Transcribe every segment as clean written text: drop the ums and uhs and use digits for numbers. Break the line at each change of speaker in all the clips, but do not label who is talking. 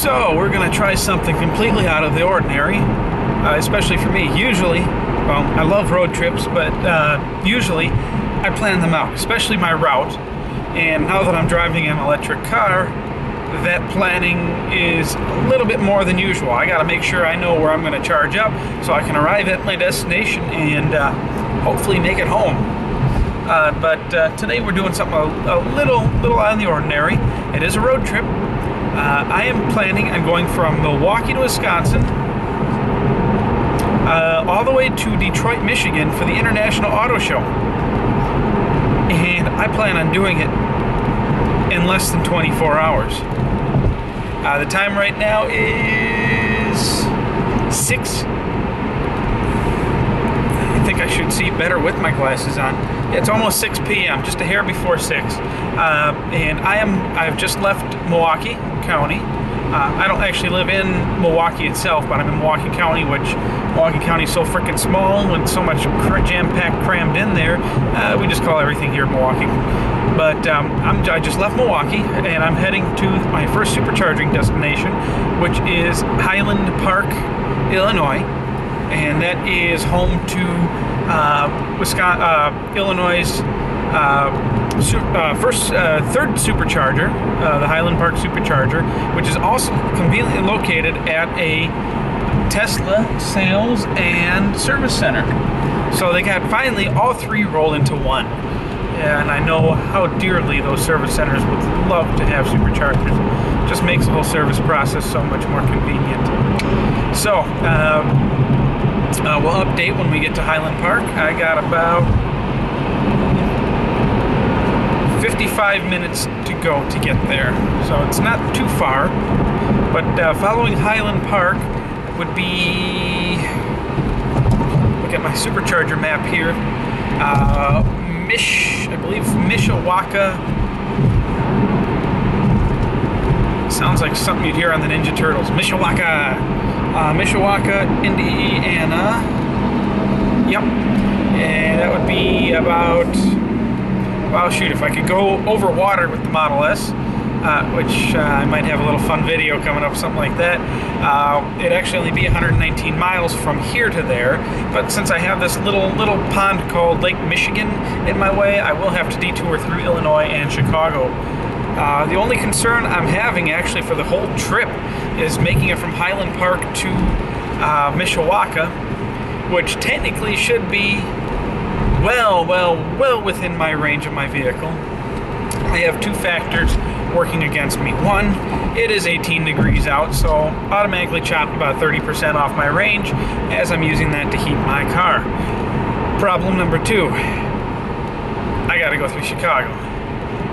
So we're going to try something completely out of the ordinary, especially for me. Usually, well, I love road trips, but usually I plan them out, especially my route. And now that I'm driving an electric car, that planning is a little bit more than usual. I got to make sure I know where I'm going to charge up so I can arrive at my destination and hopefully make it home. But today we're doing something a little out of the ordinary. It is a road trip. I am planning on going from Milwaukee to Wisconsin, all the way to Detroit, Michigan for the International Auto Show. And I plan on doing it in less than 24 hours. The time right now is 6. I think I should see better with my glasses on. It's almost 6 p.m., just a hair before 6. And I've just left Milwaukee County. I don't actually live in Milwaukee itself, but I'm in Milwaukee County, which Milwaukee County is so freaking small with so much jam-packed crammed in there. We just call everything here Milwaukee. But I just left Milwaukee, and I'm heading to my first supercharging destination, which is Highland Park, Illinois. And that is home to Illinois' third supercharger, the Highland Park Supercharger, which is also conveniently located at a Tesla sales and service center. So they got finally all three rolled into one. And I know how dearly those service centers would love to have superchargers. Just makes the whole service process so much more convenient. So we'll update when we get to Highland Park. I got about 55 minutes to go to get there, so it's not too far. But following Highland Park would be, look at my supercharger map here, I believe Mishawaka. Sounds like something you'd hear on the Ninja Turtles. Mishawaka, Indiana. Yep, and that would be about, well, shoot, if I could go over water with the Model S, which I might have a little fun video coming up, something like that. It'd actually only be 119 miles from here to there, but since I have this little pond called Lake Michigan in my way, I will have to detour through Illinois and Chicago. The only concern I'm having actually for the whole trip is making it from Highland Park to Mishawaka, which technically should be well within my range of my vehicle. I have two factors working against me. One, it is 18 degrees out, so automatically chopped about 30% off my range as I'm using that to heat my car. Problem number two, I gotta go through Chicago.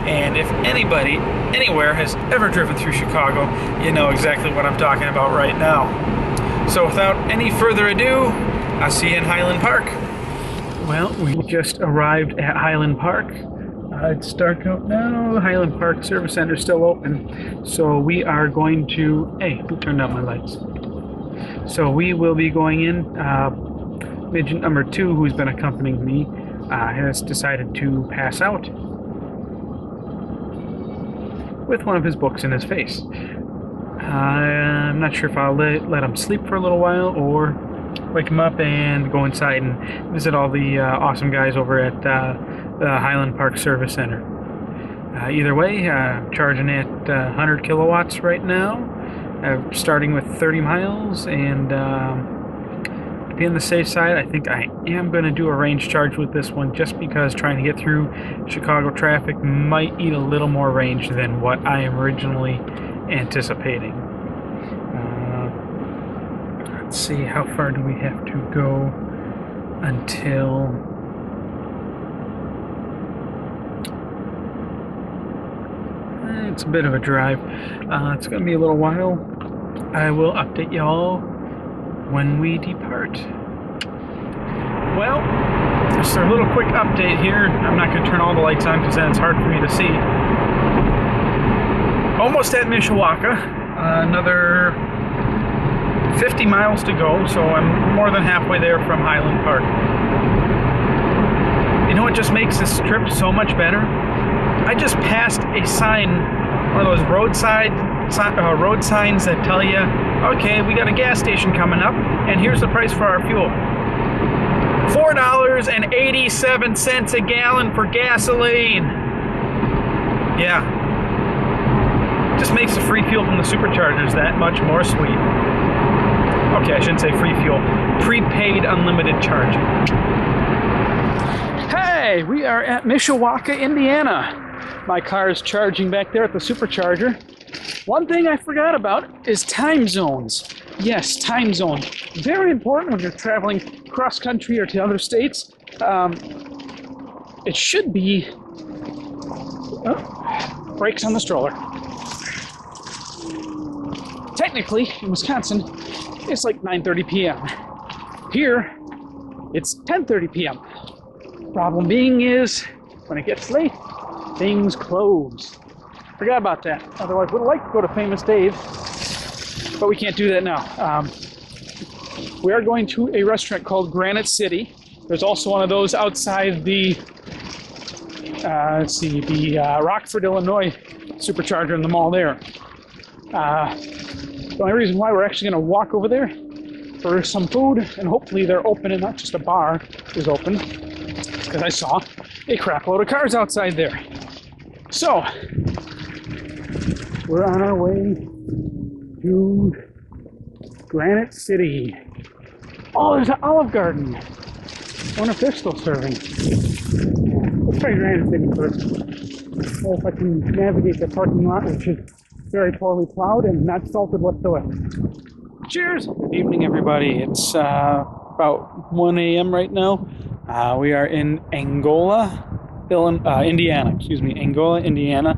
And if anybody, anywhere has ever driven through Chicago, you know exactly what I'm talking about right now. So without any further ado, I'll see you in Highland Park. Well, we just arrived at Highland Park. It's dark out now. The Highland Park Service Center is still open. So we are going to... Hey, who turned out my lights? So we will be going in. Midget number 2, who's been accompanying me, has decided to pass out with one of his books in his face. I'm not sure if I'll let him sleep for a little while or wake him up and go inside and visit all the awesome guys over at the Highland Park Service Center. Either way, I'm charging at 100 kilowatts right now, starting with 30 miles, and to be on the safe side, I think I am going to do a range charge with this one just because trying to get through Chicago traffic might eat a little more range than what I am originally anticipating. Let's see, how far do we have to go until... It's a bit of a drive. It's going to be a little while. I will update y'all when we depart. Well, just a little quick update here. I'm not going to turn all the lights on because then it's hard for me to see. Almost at Mishawaka. Another 50 miles to go, so I'm more than halfway there from Highland Park. You know what just makes this trip so much better? I just passed a sign, one of those roadside road signs that tell you, okay, we got a gas station coming up, and here's the price for our fuel. $4.87 a gallon for gasoline. Yeah. Just makes the free fuel from the superchargers that much more sweet. Okay, I shouldn't say free fuel. Prepaid unlimited charging. Hey, we are at Milwaukee, Indiana. My car is charging back there at the supercharger. One thing I forgot about is time zones. Yes, time zones. Very important when you're traveling cross country or to other states. It should be... Oh, brakes on the stroller. Technically, in Wisconsin, it's like 9:30 p.m. Here, it's 10:30 p.m. Problem being is, when it gets late, things close. Forgot about that. Otherwise, would like to go to Famous Dave's, but we can't do that now. We are going to a restaurant called Granite City. There's also one of those outside the, Rockford, Illinois supercharger in the mall there. The only reason why we're actually going to walk over there for some food, and hopefully they're open and not just a bar is open, because I saw a crap load of cars outside there. So, we're on our way to Granite City. Oh, there's an Olive Garden. I wonder if they're still serving. Let's try Granite City first. Well, if I can navigate the parking lot, which is very poorly plowed and not salted whatsoever. Cheers! Good evening, everybody. It's about 1 a.m. right now. We are in Angola, Indiana. Excuse me, Angola, Indiana.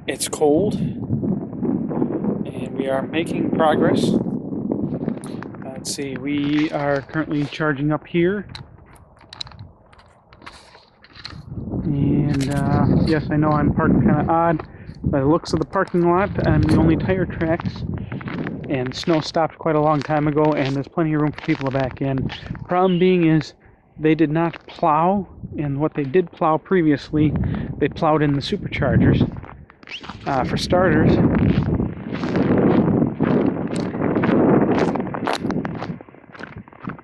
It's cold, and we are making progress. Let's see, we are currently charging up here. And yes, I know I'm parked kind of odd by the looks of the parking lot and the only tire tracks. And snow stopped quite a long time ago, and there's plenty of room for people to back in. Problem being is they did not plow, and what they did plow previously, they plowed in the superchargers. For starters,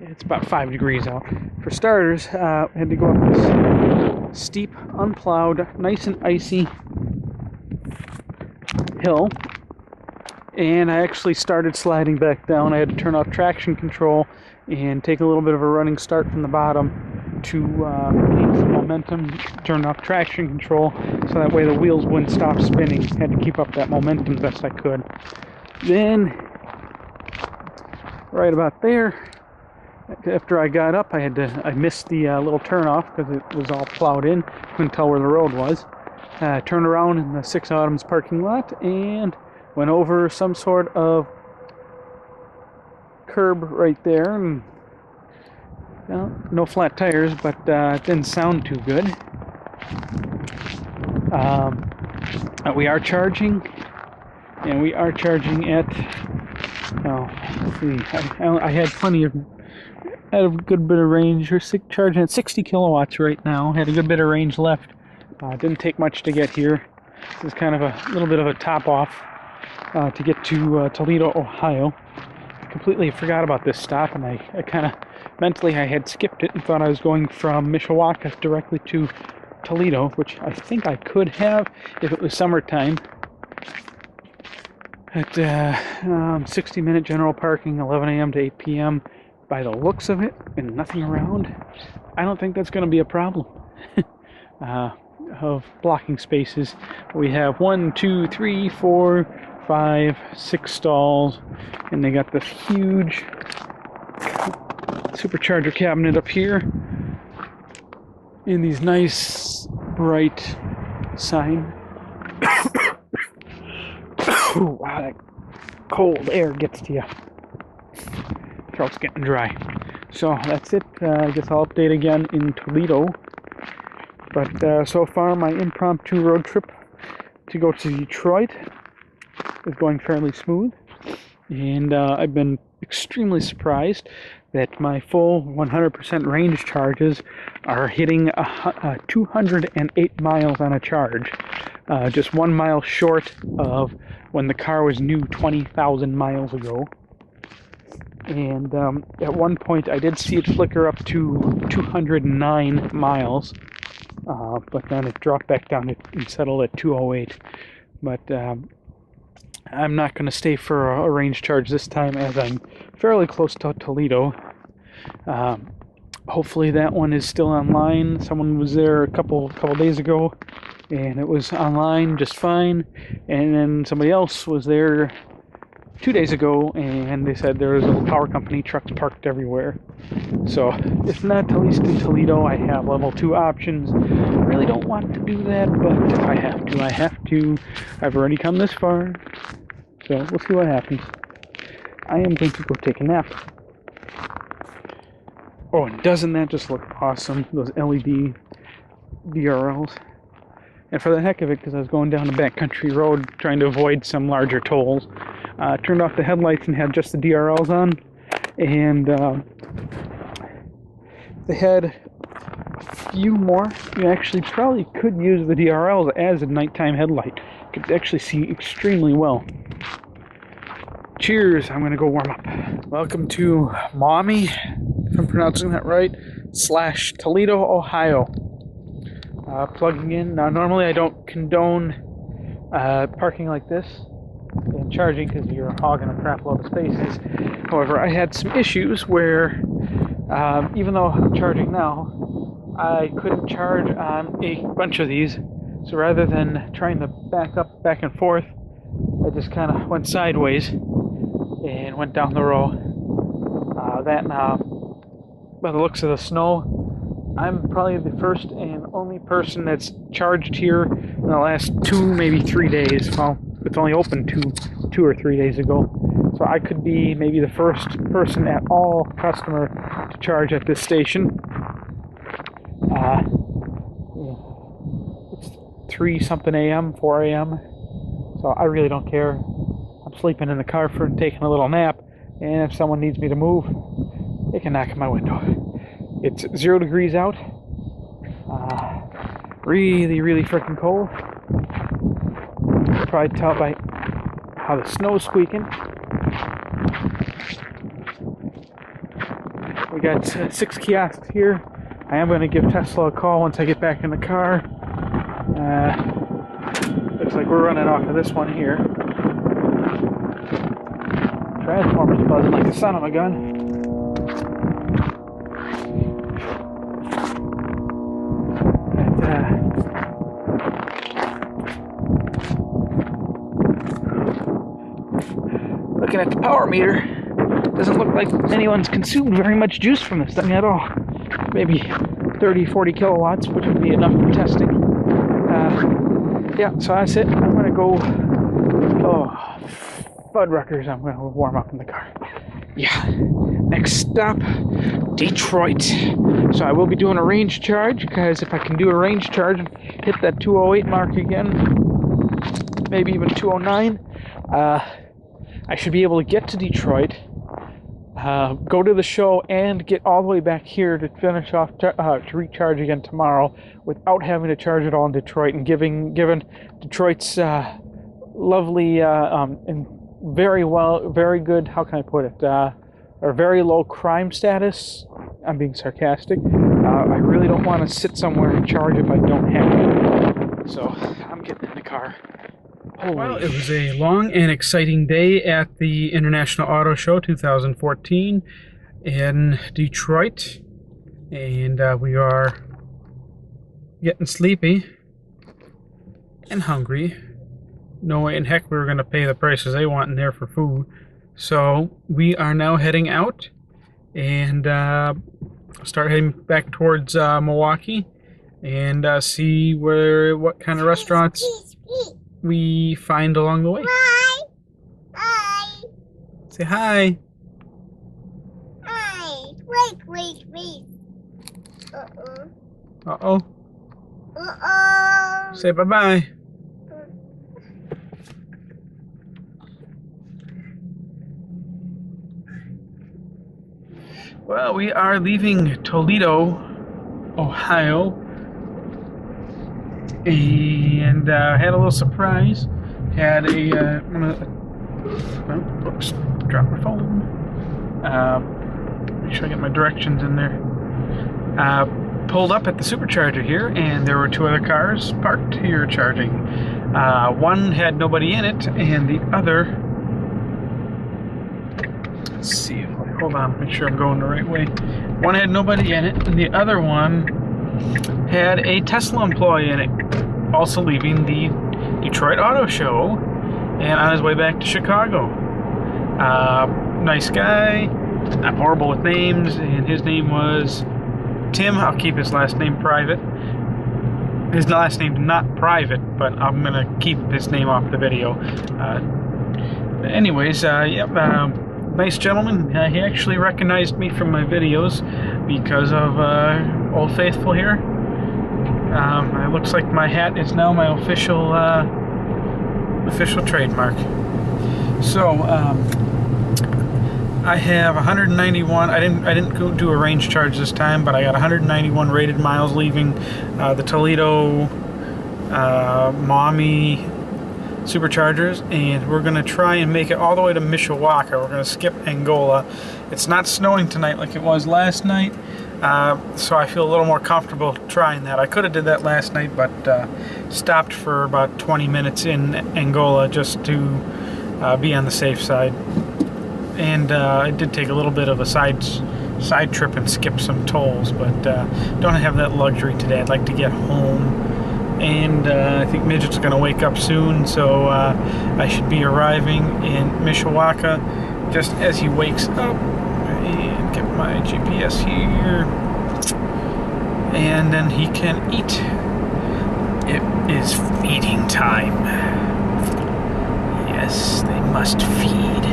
it's about 5 degrees out. For starters, I had to go up this steep, unplowed, nice and icy hill, and I actually started sliding back down. I had to turn off traction control and take a little bit of a running start from the bottom to gain some momentum, turn off traction control so that way the wheels wouldn't stop spinning. Had to keep up that momentum best I could. Then, right about there, after I got up, I missed the little turn off because it was all plowed in. Couldn't tell where the road was. Turned around in the Six Autumns parking lot and went over some sort of curb right there. And, well, no flat tires, but it didn't sound too good. We are charging, and we are charging at, let's see, I had plenty of, had a good bit of range. We're charging at 60 kilowatts right now. Had a good bit of range left. Didn't take much to get here. This is kind of a little bit of a top off to get to Toledo, Ohio. Completely forgot about this stop, and I kind of mentally I had skipped it and thought I was going from Milwaukee directly to Toledo, which I think I could have if it was summertime. At 60-minute general parking, 11 a.m. to 8 p.m. By the looks of it, and nothing around, I don't think that's going to be a problem. Of blocking spaces, we have 1, 2, 3, 4, 5, 6 stalls, and they got this huge supercharger cabinet up here in these nice bright sign. Ooh, wow, that cold air gets to you. Throat's getting dry. So that's it. I guess I'll update again in Toledo. But so far, my impromptu road trip to go to Detroit is going fairly smooth. And I've been extremely surprised that my full 100% range charges are hitting 208 miles on a charge. just 1 mile short of when the car was new 20,000 miles ago. And at one point I did see it flicker up to 209 miles, but then it dropped back down and settled at 208. But I'm not going to stay for a range charge this time, as I'm fairly close to Toledo. Hopefully that one is still online. Someone was there a couple days ago, and it was online just fine. And then somebody else was there 2 days ago, and they said there was a power company trucks parked everywhere. So if not, at least in Toledo, I have level 2 options. I really don't want to do that, but if I have to, I have to. I've already come this far, so we'll see what happens. I am going to go take a nap. Oh, and doesn't that just look awesome? Those LED DRLs. And for the heck of it, because I was going down a backcountry road trying to avoid some larger tolls, turned off the headlights and had just the DRLs on. And they had a few more. You actually probably could use the DRLs as a nighttime headlight. You could actually see extremely well. Cheers, I'm going to go warm up. Welcome to Maumee, if I'm pronouncing that right, / Toledo, Ohio. Plugging in. Now, normally I don't condone parking like this and charging because you're hogging a crap load of spaces. However, I had some issues where, even though I'm charging now, I couldn't charge on a bunch of these. So rather than trying to back and forth, I just kind of went sideways and went down the row. By the looks of the snow, I'm probably the first and only person that's charged here in the last 2, maybe 3 days. Well, it's only opened two or 3 days ago. So I could be maybe the first person at all customer to charge at this station. It's 3-something a.m., 4 a.m. So I really don't care. I'm sleeping in the car for taking a little nap, and if someone needs me to move, they can knock on my window. It's 0 degrees out. Really, really freaking cold. You can probably tell by how the snow's squeaking. We got 6 kiosks here. I am going to give Tesla a call once I get back in the car. Looks like we're running off of this one here. Transformer's buzzing like the son of a gun. Looking at the power meter, doesn't look like anyone's consumed very much juice from this thing at all. Maybe 30-40 kilowatts, which would be enough for testing. Yeah, so that's it. I'm going to go... Oh, Fuddruckers, I'm going to warm up in the car. Yeah. Next stop, Detroit. So I will be doing a range charge, because if I can do a range charge and hit that 208 mark again, maybe even 209, I should be able to get to Detroit, go to the show, and get all the way back here to finish off to recharge again tomorrow without having to charge it all in Detroit, and given Detroit's lovely and very good, how can I put it, or very low crime status. I'm being sarcastic. I really don't want to sit somewhere and charge if I don't have to. So I'm getting in the car. Well, it was a long and exciting day at the International Auto Show 2014 in Detroit, and we are getting sleepy and hungry. No way in heck we were going to pay the prices they want in there for food. So we are now heading out and start heading back towards Milwaukee and see what kind of restaurants we find along the way.
Hi. Hi.
Say hi.
Hi. Wait.
Uh-oh.
Uh-oh.
Say bye-bye. Well, we are leaving Toledo, Ohio, and had a little surprise. Had a oops, dropped my phone. Make sure I get my directions in there. Pulled up at the supercharger here, and there were two other cars parked here charging. One had nobody in it, and the other, let's see, hold on, make sure I'm going the right way. One had nobody in it, and the other one had a Tesla employee in it, also leaving the Detroit Auto Show and on his way back to Chicago. Nice guy. I'm horrible with names, and his name was Tim. I'll keep his last name private. His last name's not private, but I'm gonna keep his name off the video. Anyways, yep, nice gentleman. He actually recognized me from my videos because of Old Faithful here. It looks like my hat is now my official trademark. So I have 191. I didn't go do a range charge this time, but I got 191 rated miles leaving the Toledo Maumee superchargers, and we're gonna try and make it all the way to Mishawaka. We're gonna skip Angola. It's not snowing tonight like it was last night, so I feel a little more comfortable trying that. I could have did that last night, but stopped for about 20 minutes in Angola just to be on the safe side. And I did take a little bit of a side trip and skip some tolls, but don't have that luxury today. I'd like to get home, and I think Midget's going to wake up soon, so I should be arriving in Mishawaka just as he wakes up. And get my GPS here, and then he can eat. It is feeding time. Yes, they must feed.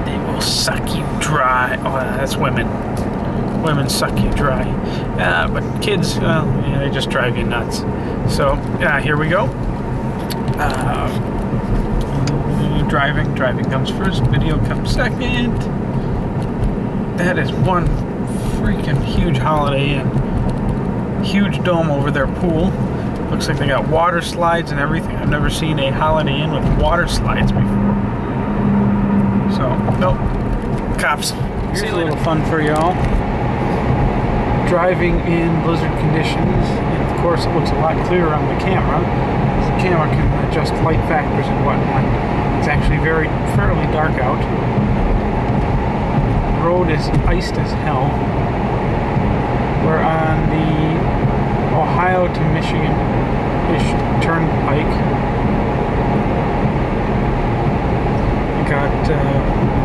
They will suck you dry. Oh, that's women. Women suck you dry. But kids, well, yeah, they just drive you nuts. So, here we go. Driving comes first. Video comes second. That is one freaking huge Holiday Inn. Huge dome over their pool. Looks like they got water slides and everything. I've never seen a Holiday Inn with water slides before. So, nope. Cops. Here's a little fun for y'all. Driving in blizzard conditions, and of course it looks a lot clearer on the camera. The camera can adjust light factors and whatnot. It's actually fairly dark out. The road is iced as hell. We're on the Ohio to Michigan-ish turnpike.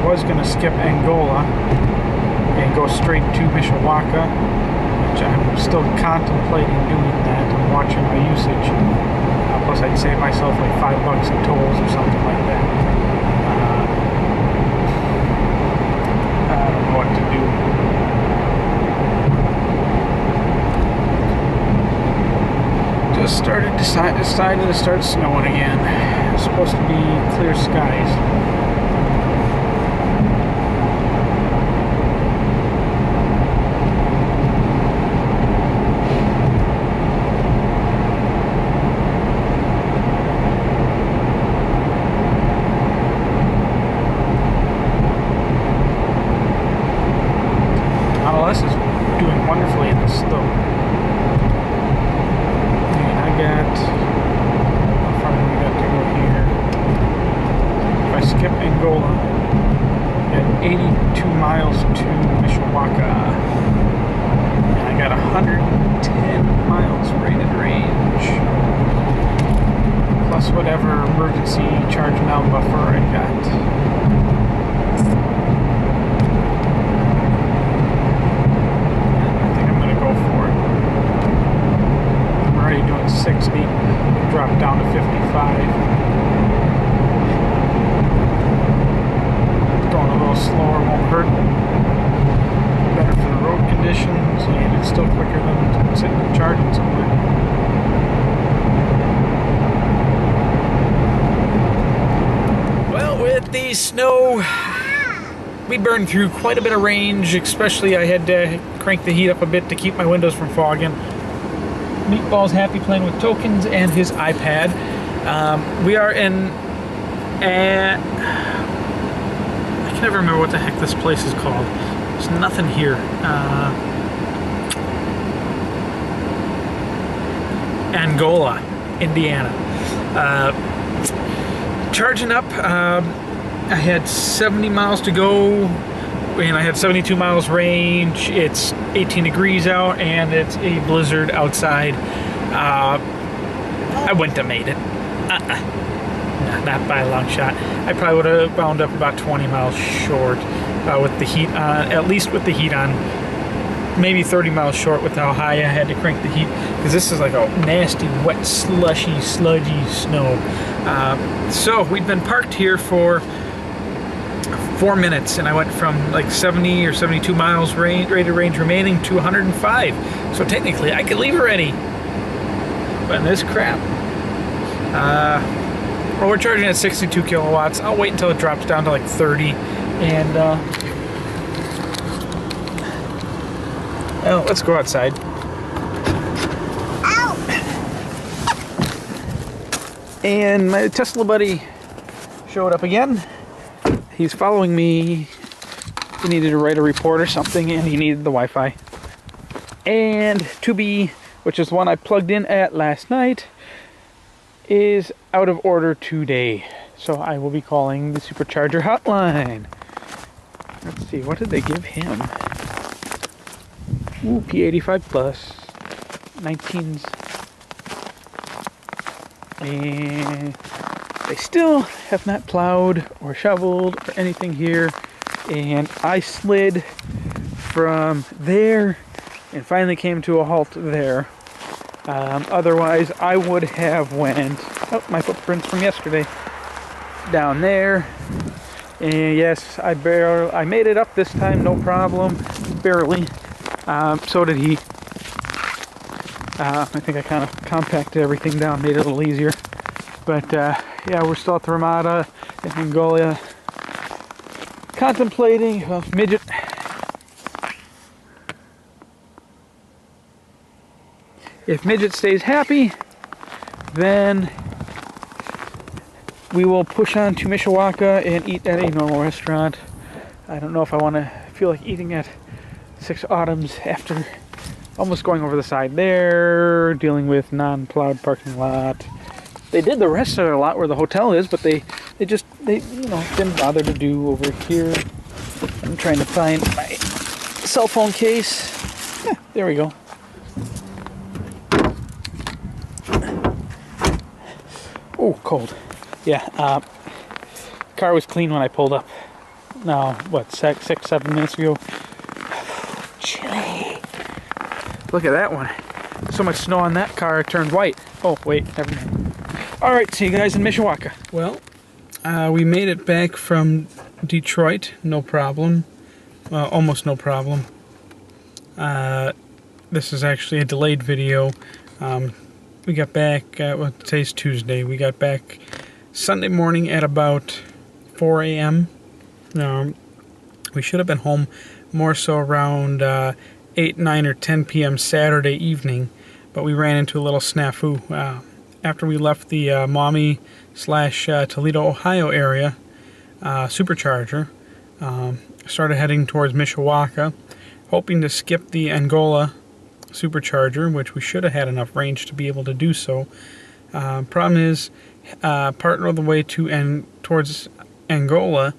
Was going to skip Angola and go straight to Mishawaka, which I'm still contemplating doing that. I'm watching my usage. Plus I'd save myself like $5 in tolls or something like that. I don't know what to do. Just decided to start snowing again. It's supposed to be clear skies. This is doing wonderfully in this though. And I got, how far do we got to go here? If I skip Angola, at 82 miles to Mishawaka, and I got 110 miles rated range, plus whatever emergency charge now buffer I got. Doing 60, drop down to 55. Going a little slower won't hurt. Better for the road conditions, and it's still quicker than sitting and charging somewhere. Well, with the snow, we burned through quite a bit of range, especially I had to crank the heat up a bit to keep my windows from fogging. Meatball's happy playing with tokens and his iPad. We are in... I can never remember what the heck this place is called. There's nothing here. Angola, Indiana. Charging up. I had 70 miles to go, and I had 72 miles range. It's 18 degrees out, and it's a blizzard outside. I wouldn't have made it. Not by a long shot. I probably would have wound up about 20 miles short with the heat on, at least with the heat on. Maybe 30 miles short with how high I had to crank the heat, because this is like a nasty, wet, slushy, sludgy snow. So we'd been parked here for 4 minutes, and I went from like 70 or 72 miles rated range remaining to 105. So technically, I could leave already. But this crap. Well, we're charging at 62 kilowatts. I'll wait until it drops down to like 30, and well, let's go outside.
Ow!
And my Tesla buddy showed up again. He's following me. He needed to write a report or something, and he needed the Wi-Fi. And 2B, which is the one I plugged in at last night, is out of order today. So I will be calling the supercharger hotline. Let's see, what did they give him? Ooh, P85 plus 19s, and they still have not plowed or shoveled or anything here, and I slid from there and finally came to a halt there. Otherwise I would have went, oh, my footprints from yesterday, down there. And yes, I made it up this time, no problem, barely. So did he. I think I kind of compacted everything down, made it a little easier. But yeah, we're still at the Ramada in Angola, contemplating midget. If midget stays happy, then we will push on to Mishawaka and eat at a normal restaurant. I don't know if I want to feel like eating at Six Autumns after almost going over the side there, dealing with non-plowed parking lot. They did the rest of the lot where the hotel is, but they didn't bother to do over here. I'm trying to find my cell phone case. Yeah, there we go. Oh, cold. Yeah, car was clean when I pulled up. Now, what, 6-7 minutes ago? Chilly. Look at that one. So much snow on that car, it turned white. Oh, wait, never mind. Alright, see you guys in Mishawaka. Well, we made it back from Detroit, no problem. Well, almost no problem. This is actually a delayed video. We got back, well, today's Tuesday. We got back Sunday morning at about 4 a.m. We should have been home more so around 8, 9, or 10 p.m. Saturday evening, but we ran into a little snafu. After we left the Maumee/Toledo, Ohio area supercharger, started heading towards Mishawaka, hoping to skip the Angola supercharger, which we should have had enough range to be able to do so. Problem is, part of the way towards Angola,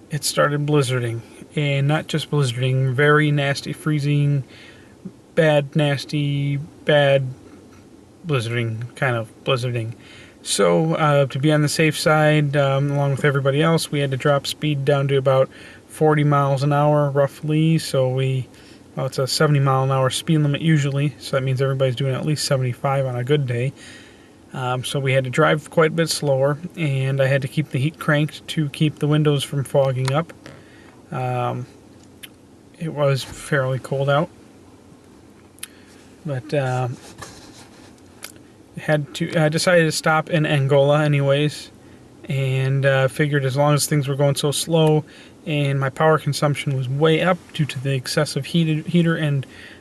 it started blizzarding. And not just blizzarding, very nasty, freezing, bad, nasty, bad blizzarding, kind of blizzarding. So, to be on the safe side, along with everybody else, we had to drop speed down to about 40 miles an hour, roughly. So well, it's a 70 mile an hour speed limit usually, so that means everybody's doing at least 75 on a good day. So we had to drive quite a bit slower, and I had to keep the heat cranked to keep the windows from fogging up. It was fairly cold out, but I decided to stop in Angola anyways, and figured as long as things were going so slow and my power consumption was way up due to the excessive heater and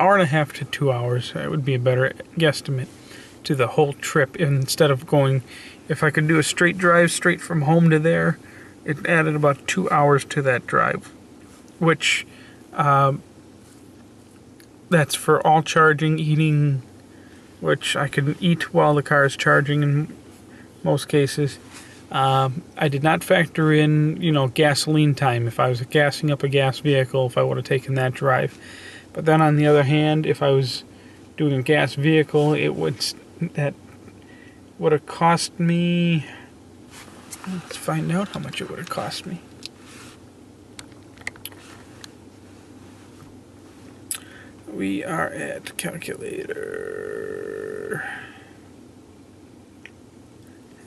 hour and a half to 2 hours. It would be a better guesstimate to the whole trip instead of going. If I could do a straight drive straight from home to there, it added about 2 hours to that drive, which that's for all charging, eating, which I can eat while the car is charging in most cases. I did not factor in, gasoline time if I was gassing up a gas vehicle, if I would have taken that drive. But then on the other hand, if I was doing a gas vehicle, that would have cost me. Let's find out how much it would have cost me. We are at calculator.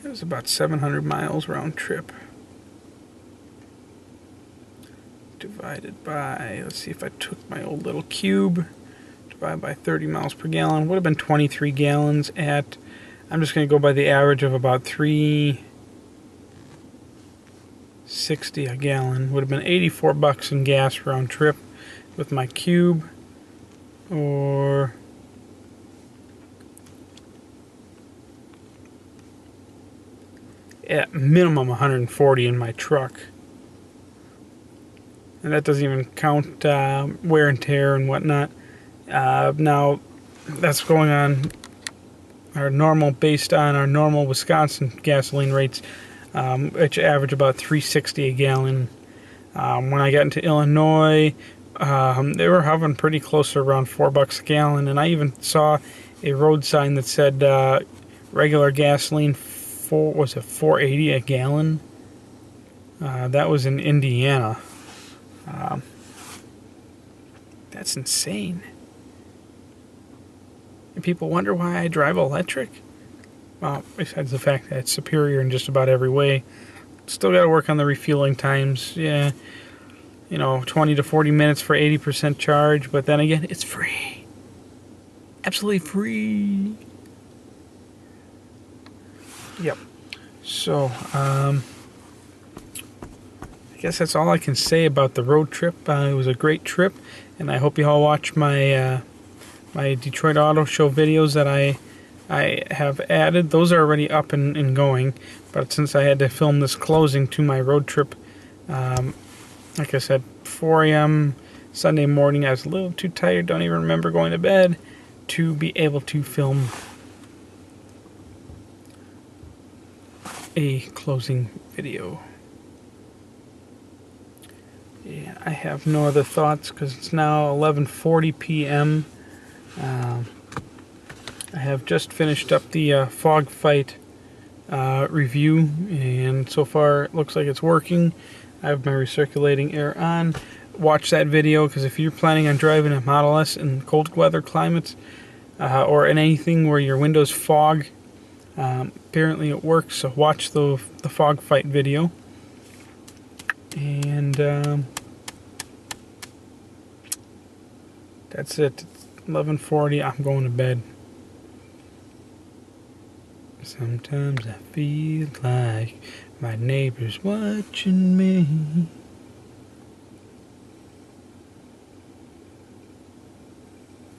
It was about 700 miles round trip. Divided by, let's see if I took my old little cube, divided by 30 miles per gallon, would have been 23 gallons at, I'm just going to go by the average of about 3.60 a gallon. Would have been 84 bucks in gas round trip with my cube, or at minimum 140 in my truck. And that doesn't even count wear and tear and whatnot. Now, that's going on our normal, based on our normal Wisconsin gasoline rates, which average about 3.60 a gallon. When I got into Illinois, they were hovering pretty close to around $4 a gallon, and I even saw a road sign that said regular gasoline was it $4.80 a gallon? That was in Indiana. That's insane. And people wonder why I drive electric. Well, besides the fact that it's superior in just about every way, still got to work on the refueling times. Yeah, 20 to 40 minutes for 80% charge, but then again, it's free. Absolutely free. Yep. So, I guess that's all I can say about the road trip. It was a great trip, and I hope you all watch my my Detroit Auto Show videos that I have added. Those are already up and going, but since I had to film this closing to my road trip, like I said, 4 a.m. Sunday morning, I was a little too tired, don't even remember going to bed, to be able to film a closing video. Yeah, I have no other thoughts because it's now 11:40 p.m. I have just finished up the fog fight review, and so far it looks like it's working. I have my recirculating air on. Watch that video, because if you're planning on driving a Model S in cold weather climates, or in anything where your windows fog, apparently it works. So watch the fog fight video. And that's it. It's 11:40. I'm going to bed. Sometimes I feel like my neighbor's watching me.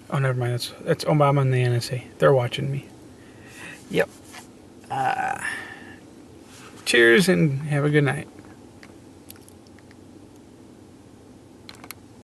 Oh, never mind. That's Obama and the NSA. They're watching me. Yep. Cheers and have a good night.